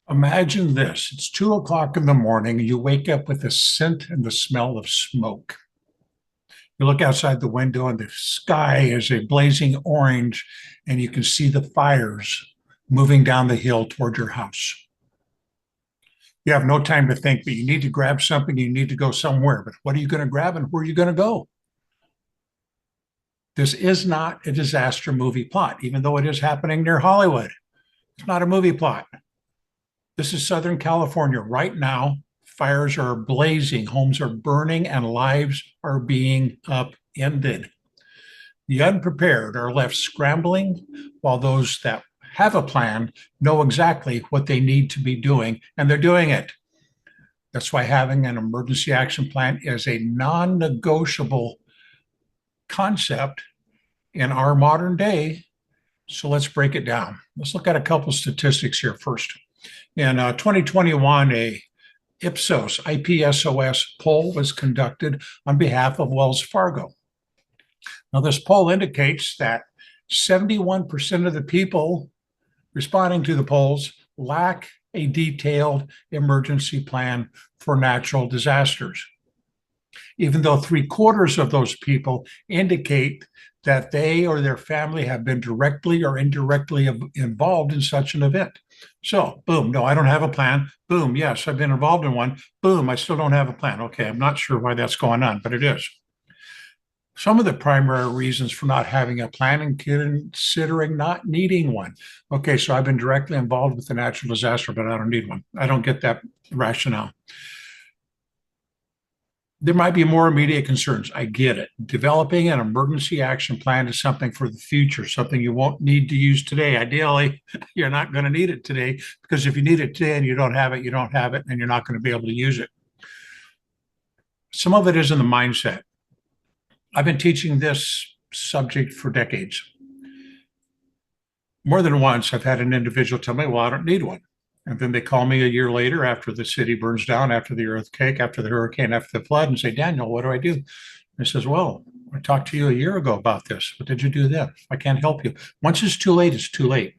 Imagine this. It's 2 o'clock in the morning. You wake up with the scent and the smell of smoke. You look outside the window and the sky is a blazing orange, and you can see the fires moving down the hill toward your house. You have no time to think, but you need to grab something. You need to go somewhere. But what are you going to grab and where are you going to go? This is not a disaster movie plot, even though it is happening near Hollywood. It's not a movie plot. This is Southern California right now. Fires are blazing, homes are burning, and lives are being upended. The unprepared are left scrambling, while those that have a plan know exactly what they need to be doing, and they're doing it. That's why having an emergency action plan is a non negotiable concept in our modern day. So let's break it down. Let's look at a couple of statistics here first. In 2021, a Ipsos IPSOS poll was conducted on behalf of Wells Fargo. Now, this poll indicates that 71% of the people responding to the polls lack a detailed emergency plan for natural disasters, even though 3/4 of those people indicate that they or their family have been directly or indirectly involved in such an event. So, boom, no, I don't have a plan. Boom, yes, I've been involved in one. Boom, I still don't have a plan. Okay, I'm not sure why that's going on, but it is. Some of the primary reasons for not having a plan and considering not needing one. Okay, so I've been directly involved with the natural disaster, but I don't need one. I don't get that rationale. There might be more immediate concerns. I get it. Developing an emergency action plan is something for the future, something you won't need to use today. Ideally, you're not going to need it today because if you need it today and you don't have it, you don't have it, and you're not going to be able to use it. Some of it is in the mindset. I've been teaching this subject for decades. More than once, I've had an individual tell me, well, I don't need one. And then they call me a year later after the city burns down, after the earthquake, after the hurricane, after the flood, and say, Daniel, what do I do? And I says, well, I talked to you a year ago about this. What did you do then? I can't help you. Once it's too late, it's too late.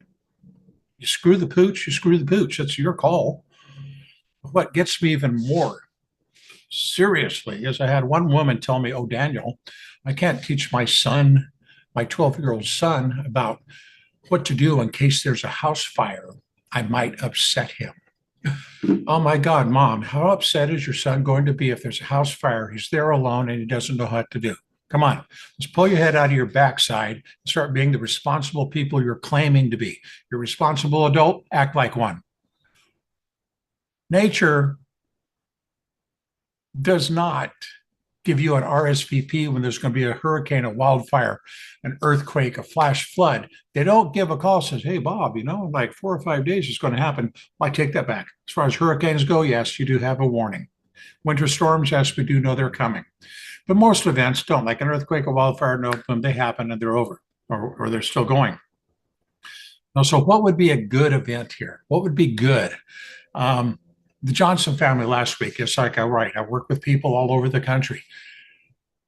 You screw the pooch, you screw the pooch. That's your call. What gets me even more seriously is I had one woman tell me, oh, Daniel, I can't teach my son, my 12-year-old son, about what to do in case there's a house fire. I might upset him. Oh my God, Mom, how upset is your son going to be if there's a house fire? He's there alone and he doesn't know what to do. Come on, let's pull your head out of your backside and start being the responsible people you're claiming to be. You're a responsible adult, act like one. Nature does not give you an RSVP when there's going to be a hurricane, a wildfire, an earthquake, a flash flood. They don't give a call, says, hey, Bob, like 4 or 5 days is going to happen. Well, I take that back. As far as hurricanes go, yes, you do have a warning. Winter storms, yes, we do know they're coming. But most events don't, like an earthquake, a wildfire, no, boom, they happen and they're over, or they're still going. Now, so what would be a good event here? What would be good? The Johnson family last week, it's like I write, I work with people all over the country,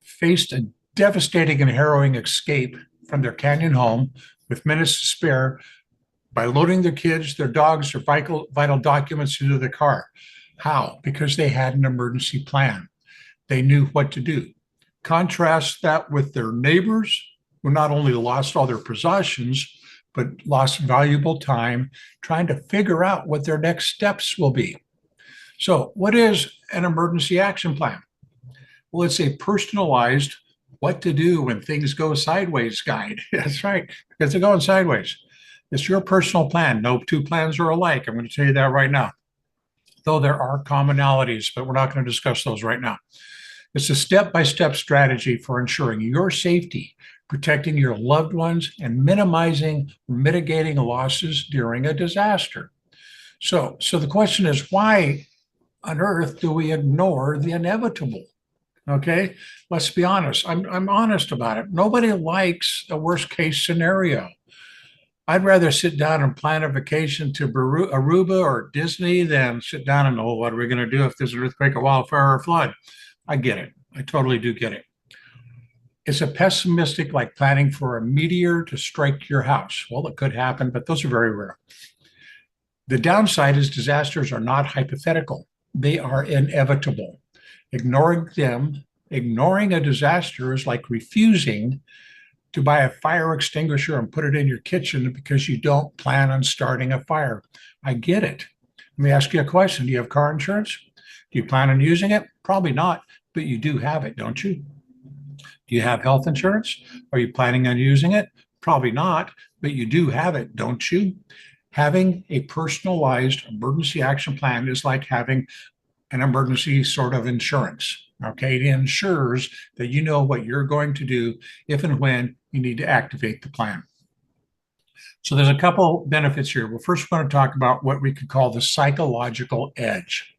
faced a devastating and harrowing escape from their canyon home with minutes to spare by loading their kids, their dogs, their vital documents into the car. How? Because they had an emergency plan. They knew what to do. Contrast that with their neighbors who not only lost all their possessions, but lost valuable time trying to figure out what their next steps will be. So, what is an emergency action plan? Well, it's a personalized what to do when things go sideways guide. That's right, because they're going sideways. It's your personal plan. No two plans are alike. I'm going to tell you that right now. Though there are commonalities, but we're not going to discuss those right now. It's a step-by-step strategy for ensuring your safety, protecting your loved ones, and minimizing, mitigating losses during a disaster. So the question is, why on earth do we ignore the inevitable? Okay, let's be honest. I'm honest about it. Nobody likes a worst case scenario. I'd rather sit down and plan a vacation to Aruba or Disney than sit down and, oh, what are we going to do if there's an earthquake, a wildfire, or a flood? I get it. I totally do get it. It's a pessimistic like planning for a meteor to strike your house. Well, it could happen, but those are very rare. The downside is disasters are not hypothetical. They are inevitable. Ignoring them, ignoring a disaster is like refusing to buy a fire extinguisher and put it in your kitchen because you don't plan on starting a fire. I get it. Let me ask you a question. Do you have car insurance? Do you plan on using it? Probably not, but you do have it, don't you? Do you have health insurance? Are you planning on using it? Probably not, but you do have it, don't you? Having a personalized emergency action plan is like having an emergency sort of insurance. Okay, it ensures that you know what you're going to do if and when you need to activate the plan. So there's a couple benefits here. Well, first, we're going to talk about what we could call the psychological edge.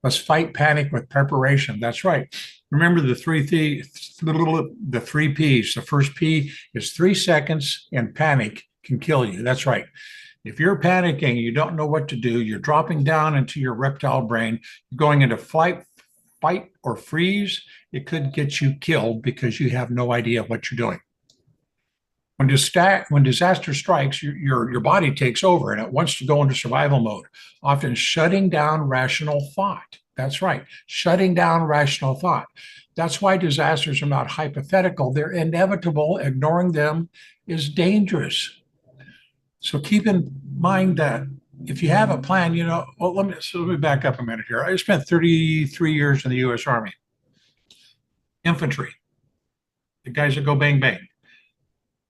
Let's fight panic with preparation. That's right. Remember the three P's. The first P is 3 seconds, and panic can kill you. That's right. If you're panicking, you don't know what to do, you're dropping down into your reptile brain, going into flight, fight, or freeze, it could get you killed because you have no idea what you're doing. When disaster strikes, your body takes over and it wants to go into survival mode, often shutting down rational thought. That's right, shutting down rational thought. That's why disasters are not hypothetical, they're inevitable. Ignoring them is dangerous. So keep in mind that if you have a plan, let me back up a minute here. I spent 33 years in the U.S. Army, infantry, the guys that go bang, bang.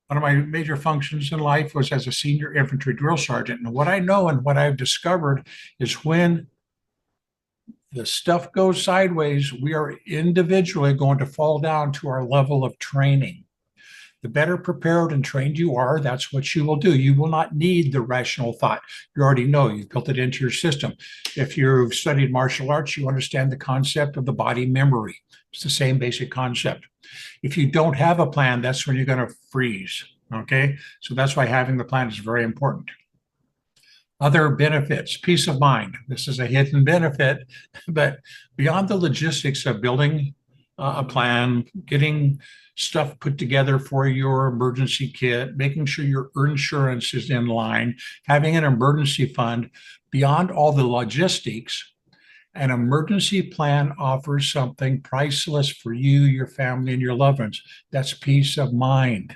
One of my major functions in life was as a senior infantry drill sergeant. And what I know and what I've discovered is when the stuff goes sideways, we are individually going to fall down to our level of training. The better prepared and trained you are, that's what you will do. You will not need the rational thought. You already know, you've built it into your system. If you've studied martial arts, you understand the concept of the body memory. It's the same basic concept. If you don't have a plan, that's when you're going to freeze. Okay. So that's why having the plan is very important. Other benefits, peace of mind. This is a hidden benefit, but beyond the logistics of building a plan, getting stuff put together for your emergency kit, making sure your insurance is in line, having an emergency fund, beyond all the logistics, an emergency plan offers something priceless for you, your family, and your loved ones. That's peace of mind.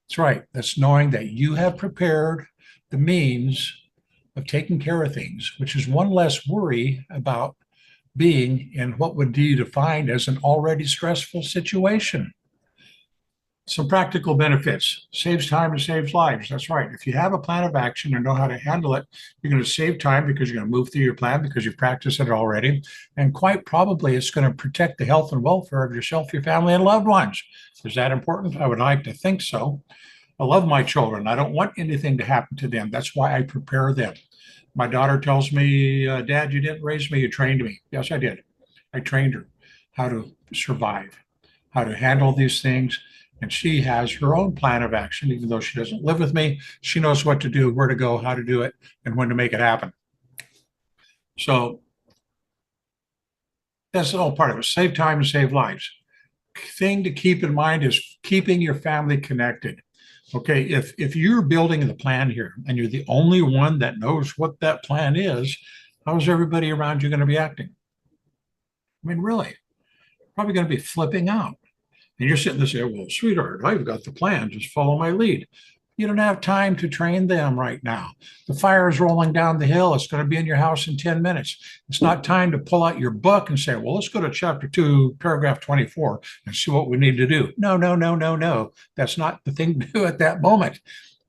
That's right. That's knowing that you have prepared the means of taking care of things, which is one less worry about being in what would be defined as an already stressful situation. Some practical benefits: saves time and saves lives. That's right. If you have a plan of action and know how to handle it, you're going to save time because you're going to move through your plan because you've practiced it already. And quite probably it's going to protect the health and welfare of yourself, your family, and loved ones. Is that important? I would like to think so. I love my children. I don't want anything to happen to them. That's why I prepare them. My daughter tells me, Dad, you didn't raise me, you trained me. Yes, I did. I trained her how to survive, how to handle these things. And she has her own plan of action, even though she doesn't live with me. She knows what to do, where to go, how to do it, and when to make it happen. So that's all part of it. Save time and save lives. Thing to keep in mind is keeping your family connected. Okay, if you're building the plan here and you're the only one that knows what that plan is, how's everybody around you going to be acting? I mean, really, probably going to be flipping out. And you're sitting there saying, well, sweetheart, I've got the plan. Just follow my lead. You don't have time to train them right now. The fire is rolling down the hill. It's going to be in your house in 10 minutes. It's not time to pull out your book and say, well, let's go to chapter 2, paragraph 24 and see what we need to do. No, no, no, no, no. That's not the thing to do at that moment.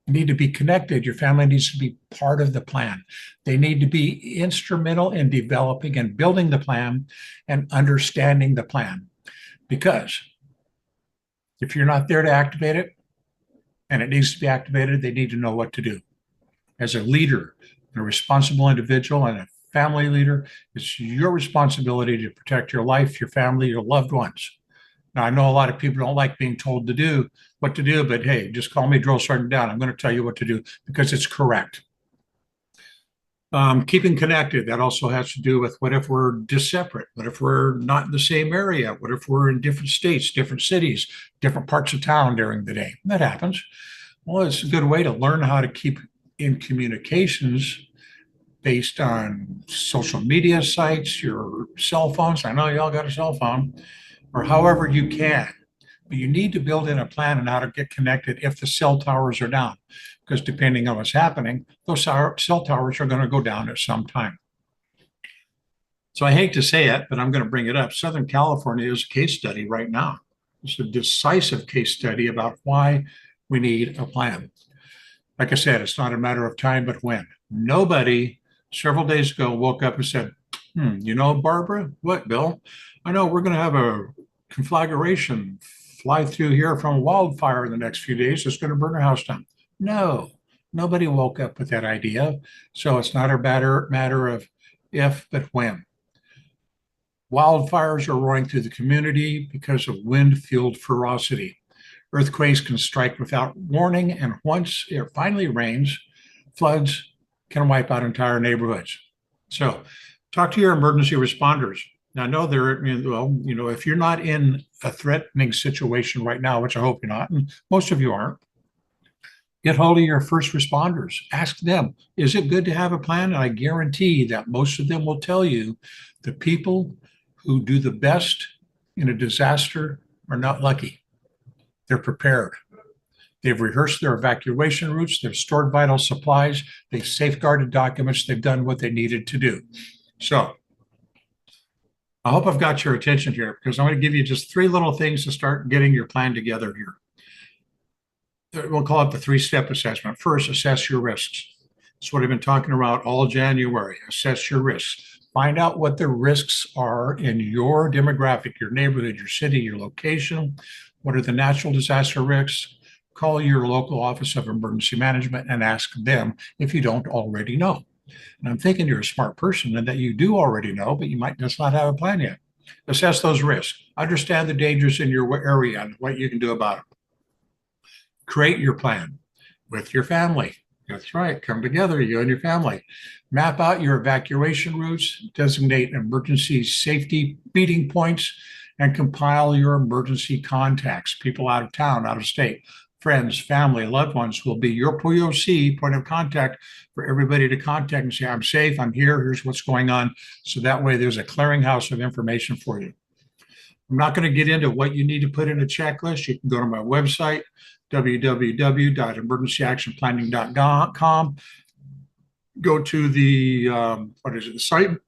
You need to be connected. Your family needs to be part of the plan. They need to be instrumental in developing and building the plan and understanding the plan. Because if you're not there to activate it, and it needs to be activated, they need to know what to do. As a leader, a responsible individual, and a family leader, it's your responsibility to protect your life, your family, your loved ones. Now, I know a lot of people don't like being told to do what to do, but hey, just call me Drill Sergeant Down. I'm going to tell you what to do because it's correct. Keeping connected, that also has to do with what if we're separate? What if we're not in the same area? What if we're in different states, different cities, different parts of town during the day? That happens. Well, it's a good way to learn how to keep in communications based on social media sites, your cell phones. I know y'all got a cell phone, or however you can. But you need to build in a plan on how to get connected if the cell towers are down, because depending on what's happening, those cell towers are going to go down at some time. So I hate to say it, but I'm going to bring it up. Southern California is a case study right now. It's a decisive case study about why we need a plan. Like I said, it's not a matter of time, but when. Nobody several days ago woke up and said, you know, Barbara, what, Bill? I know we're going to have a conflagration fly through here from a wildfire in the next few days. It's going to burn our house down. No, nobody woke up with that idea. So it's not a matter of if, but when. Wildfires are roaring through the community because of wind-fueled ferocity. Earthquakes can strike without warning, and once it finally rains, floods can wipe out entire neighborhoods. So talk to your emergency responders. Now, I know they're, well, if you're not in a threatening situation right now, which I hope you're not, and most of you aren't, get hold of your first responders. Ask them, is it good to have a plan? And I guarantee that most of them will tell you the people who do the best in a disaster are not lucky. They're prepared. They've rehearsed their evacuation routes. They've stored vital supplies. They've safeguarded documents. They've done what they needed to do. So I hope I've got your attention here, because I'm going to give you just 3 little things to start getting your plan together here. We'll call it the 3-step assessment. First, assess your risks. That's what I've been talking about all January. Assess your risks. Find out what the risks are in your demographic, your neighborhood, your city, your location. What are the natural disaster risks? Call your local office of emergency management and ask them if you don't already know. And I'm thinking you're a smart person and that you do already know, but you might just not have a plan yet. Assess those risks. Understand the dangers in your area and what you can do about them. Create your plan with your family. That's right. Come together, you and your family. Map out your evacuation routes, designate emergency safety meeting points, and compile your emergency contacts, people out of town, out of state, friends, family, loved ones will be your POC, point of contact, for everybody to contact and say, I'm safe, I'm here, here's what's going on. So that way there's a clearinghouse of information for you. I'm not going to get into what you need to put in a checklist. You can go to my website, www.emergencyactionplanning.com. Go to the, the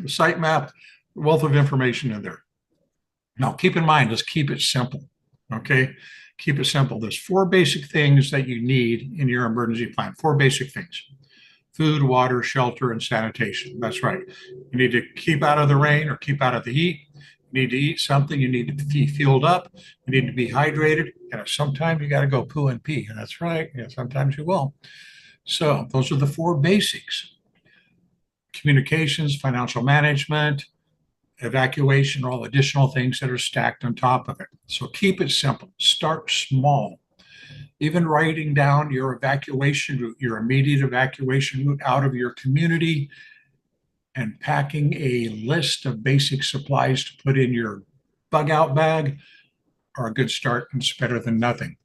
site map, wealth of information in there. Now, keep in mind, just keep it simple, okay? Keep it simple. There's 4 basic things that you need in your emergency plan, 4 basic things: food, water, shelter, and sanitation. That's right. You need to keep out of the rain or keep out of the heat. You need to eat something. You need to be fueled up. You need to be hydrated. And sometimes you got to go poo and pee. And that's right. Yeah, sometimes you will. So those are the 4 basics: communications, financial management, evacuation, all additional things that are stacked on top of it. So keep it simple. Start small. Even writing down your evacuation route, your immediate evacuation route out of your community, and packing a list of basic supplies to put in your bug out bag are a good start, and it's better than nothing.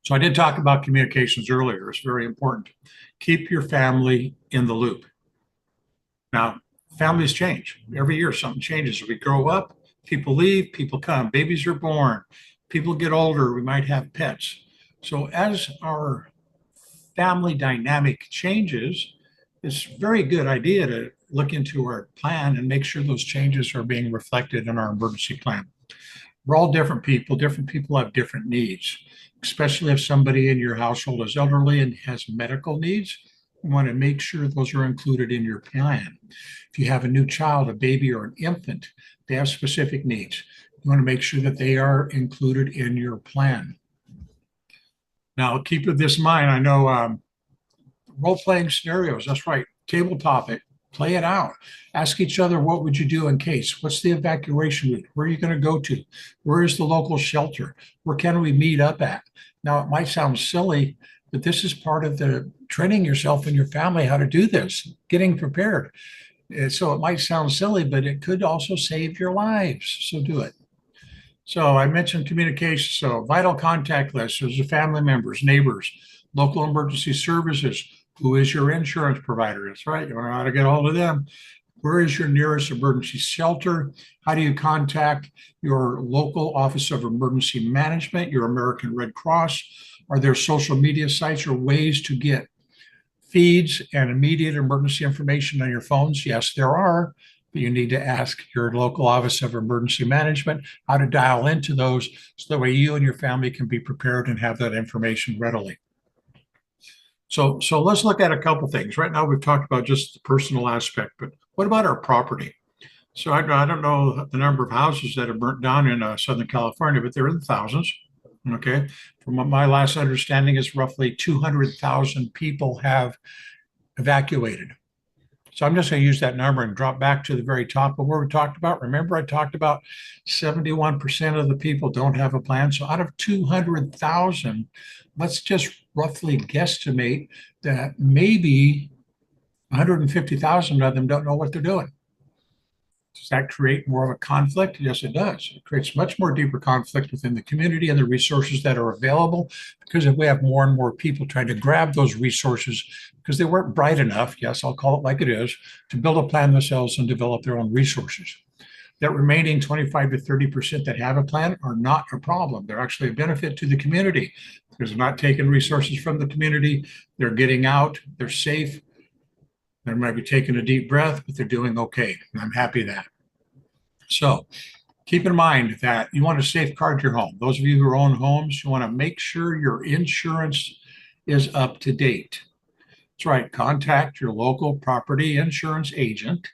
So I did talk about communications earlier. It's very important. Keep your family in the loop. Now, families change. Every year something changes. As we grow up, people leave, people come, babies are born, people get older, we might have pets. So as our family dynamic changes, it's a very good idea to look into our plan and make sure those changes are being reflected in our emergency plan. We're all different people. Different people have different needs, especially if somebody in your household is elderly and has medical needs. You want to make sure those are included in your plan. If you have a new child, a baby, or an infant, they have specific needs. You want to make sure that they are included in your plan. Now, keep this in mind. I know role-playing scenarios, that's right, table topic, play it out. Ask each other, what would you do in case? What's the evacuation route? Where are you going to go to? Where is the local shelter? Where can we meet up at? Now, it might sound silly, but this is part of the training yourself and your family how to do this, getting prepared. So it might sound silly, but it could also save your lives. So do it. So I mentioned communication. So vital contact lists, there's the family members, neighbors, local emergency services, Who is your insurance provider? That's right. You want to know how to get a hold of them. Where is your nearest emergency shelter? How do you contact your local Office of Emergency Management, your American Red Cross? Are there social media sites or ways to get feeds and immediate emergency information on your phones? Yes, there are. But you need to ask your local Office of Emergency Management how to dial into those so that way you and your family can be prepared and have that information readily. So let's look at a couple things. Right now, we've talked about just the personal aspect, but what about our property? So I don't know the number of houses that are burnt down in Southern California, but they're in the thousands. Okay. From my last understanding is roughly 200,000 people have evacuated. So I'm just going to use that number and drop back to the very top of where we talked about. Remember, I talked about 71% of the people don't have a plan. So out of 200,000, let's just roughly guesstimate that maybe 150,000 of them don't know what they're doing. Does that create more of a conflict? Yes, it does. It creates much more deeper conflict within the community and the resources that are available, because if we have more and more people trying to grab those resources because they weren't bright enough, yes, I'll call it like it is, to build a plan themselves and develop their own resources. That remaining 25 to 30% that have a plan are not a problem. They're actually a benefit to the community because they're not taking resources from the community. They're getting out, they're safe. They might be taking a deep breath, but they're doing okay. And I'm happy that. So keep in mind that you want to safeguard your home. Those of you who own homes, you want to make sure your insurance is up to date. That's right. Contact your local property insurance agent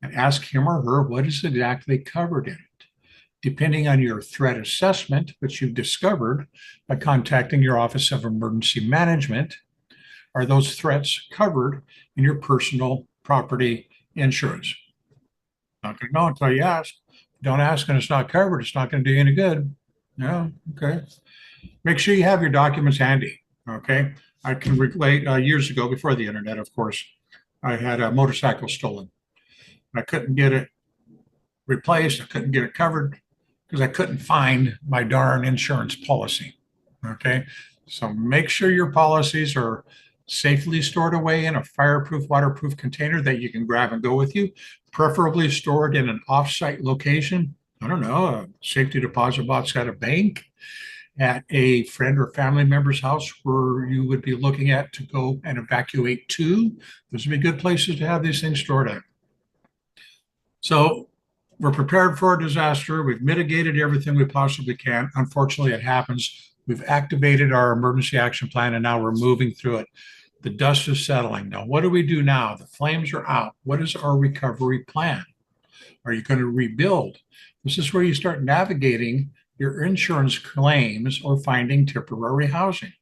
and ask him or her what is exactly covered in it. Depending on your threat assessment, which you've discovered by contacting your Office of Emergency Management, are those threats covered in your personal property insurance? Not going to know until you ask. Don't ask and it's not covered. It's not going to do you any good. No, okay. Make sure you have your documents handy. Okay. I can relate years ago, before the internet, of course, I had a motorcycle stolen. I couldn't get it replaced. I couldn't get it covered because I couldn't find my darn insurance policy. Okay. So make sure your policies are safely stored away in a fireproof, waterproof container that you can grab and go with you, preferably stored in an off-site location. I don't know, a safety deposit box at a bank, at a friend or family member's house where you would be looking at to go and evacuate to. Those would be good places to have these things stored at. So we're prepared for a disaster. We've mitigated everything we possibly can. Unfortunately, it happens. We've activated our emergency action plan and now we're moving through it. The dust is settling. Now, what do we do now? The flames are out. What is our recovery plan? Are you going to rebuild? This is where you start navigating your insurance claims or finding temporary housing.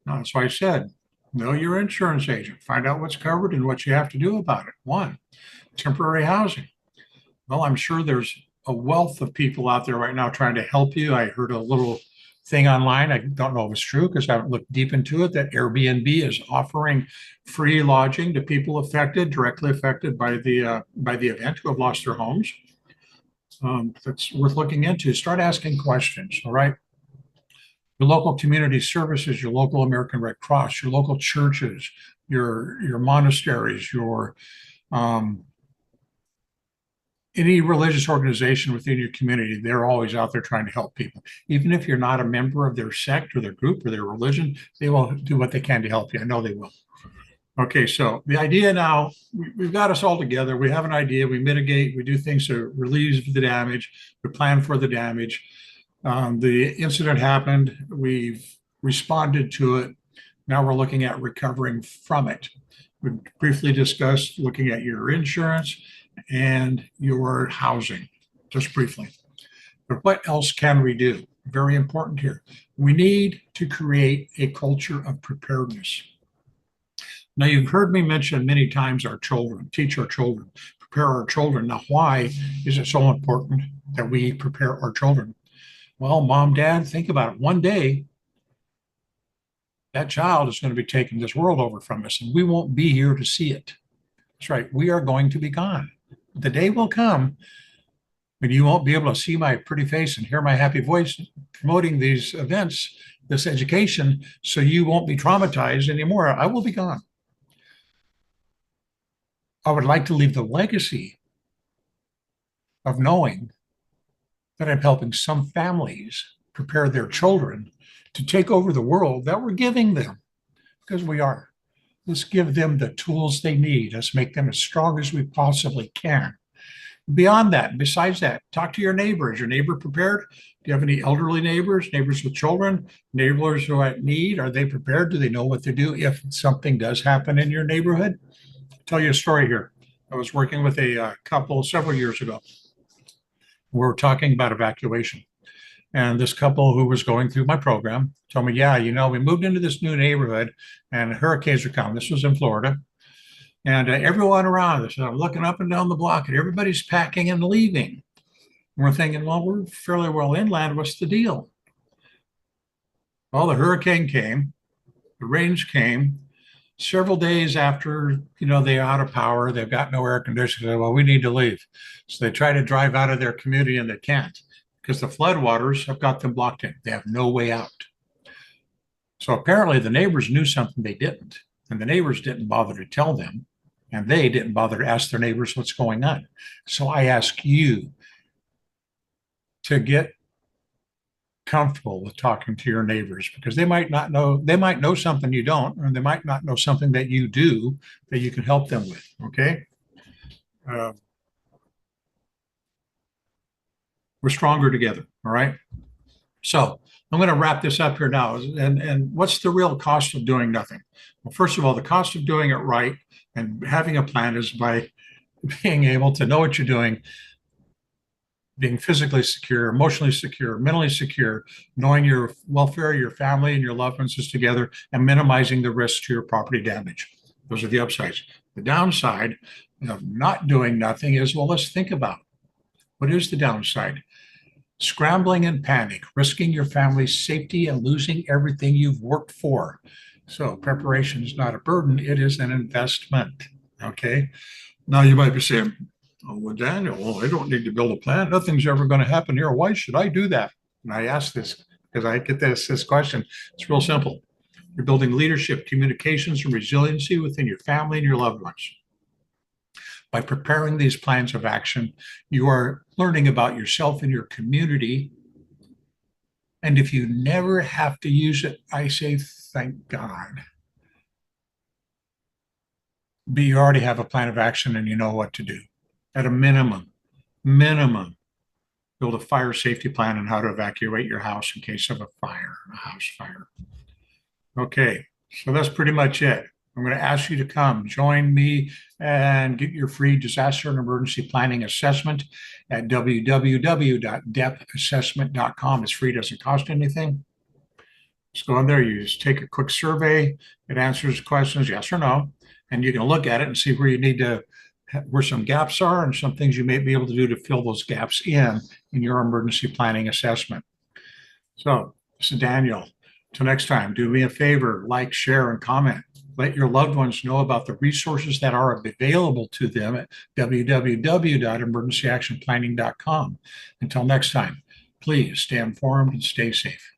Now, that's why I said, know your insurance agent. Find out what's covered and what you have to do about it. One, temporary housing. Well, I'm sure there's a wealth of people out there right now trying to help you. I heard a little thing online. I don't know if it's true because I haven't looked deep into it, that Airbnb is offering free lodging to people directly affected by the event, who have lost their homes. That's worth looking into. Start asking questions. All right. Your local community services, your local American Red Cross, your local churches, your monasteries, your any religious organization within your community, they're always out there trying to help people. Even if you're not a member of their sect or their group or their religion, they will do what they can to help you. I know they will. Okay, so the idea now, we've got us all together. We have an idea, we mitigate, we do things to relieve the damage, we plan for the damage. The incident happened, we've responded to it. Now we're looking at recovering from it. We briefly discussed looking at your insurance and your housing, just briefly. But what else can we do? Very important here. We need to create a culture of preparedness. Now, you've heard me mention many times our children, teach our children, prepare our children. Now, why is it so important that we prepare our children? Well, mom, dad, think about it. One day, that child is going to be taking this world over from us, and we won't be here to see it. That's right. We are going to be gone. The day will come when you won't be able to see my pretty face and hear my happy voice promoting these events, this education, so you won't be traumatized anymore. I will be gone. I would like to leave the legacy of knowing that I'm helping some families prepare their children to take over the world that we're giving them, because we are. Let's give them the tools they need. Let's make them as strong as we possibly can. Beyond that, besides that, talk to your neighbor. Is your neighbor prepared? Do you have any elderly neighbors, neighbors with children, neighbors who are at need? Are they prepared? Do they know what to do if something does happen in your neighborhood? I'll tell you a story here. I was working with a couple several years ago. We were talking about evacuation. And this couple who was going through my program told me, yeah, we moved into this new neighborhood and hurricanes are coming. This was in Florida. And everyone around us, I'm looking up and down the block and everybody's packing and leaving. And we're thinking, well, we're fairly well inland. What's the deal? Well, the hurricane came, the rains came. Several days after, they're out of power, they've got no air conditioning. Well, we need to leave. So they try to drive out of their community and they can't because the floodwaters have got them blocked in. They have no way out. So apparently the neighbors knew something they didn't, and the neighbors didn't bother to tell them, and they didn't bother to ask their neighbors what's going on. So I ask you to get comfortable with talking to your neighbors, because they might know something you don't, or they might not know something that you do that you can help them with. Okay. We're stronger together. All right. So I'm going to wrap this up here now. And what's the real cost of doing nothing? Well, first of all, the cost of doing it right and having a plan is by being able to know what you're doing, being physically secure, emotionally secure, mentally secure, knowing your welfare, your family, and your loved ones is together, and minimizing the risk to your property damage. Those are the upsides. The downside of not doing nothing is, well, let's think about what is the downside. Scrambling and panic, risking your family's safety and losing everything you've worked for. So preparation is not a burden, it is an investment. Okay. Now you might be saying, oh, well, Daniel, I don't need to build a plan. Nothing's ever going to happen here. Why should I do that? And I ask this because I get this question. It's real simple. You're building leadership, communications, and resiliency within your family and your loved ones. By preparing these plans of action, you are learning about yourself and your community. And if you never have to use it, I say, thank God. But you already have a plan of action and you know what to do. At a minimum, build a fire safety plan on how to evacuate your house in case of a house fire. Okay, so that's pretty much it. I'm going to ask you to come join me and get your free disaster and emergency planning assessment at www.depassessment.com. It's free, doesn't cost anything. Just go in there, you just take a quick survey. It answers questions, yes or no, and you can look at it and see where you need to, where some gaps are and some things you may be able to do to fill those gaps in your emergency planning assessment. So this is Daniel. Till next time, do me a favor, like, share, and comment. Let your loved ones know about the resources that are available to them at www.emergencyactionplanning.com. Until next time, please stay informed and stay safe.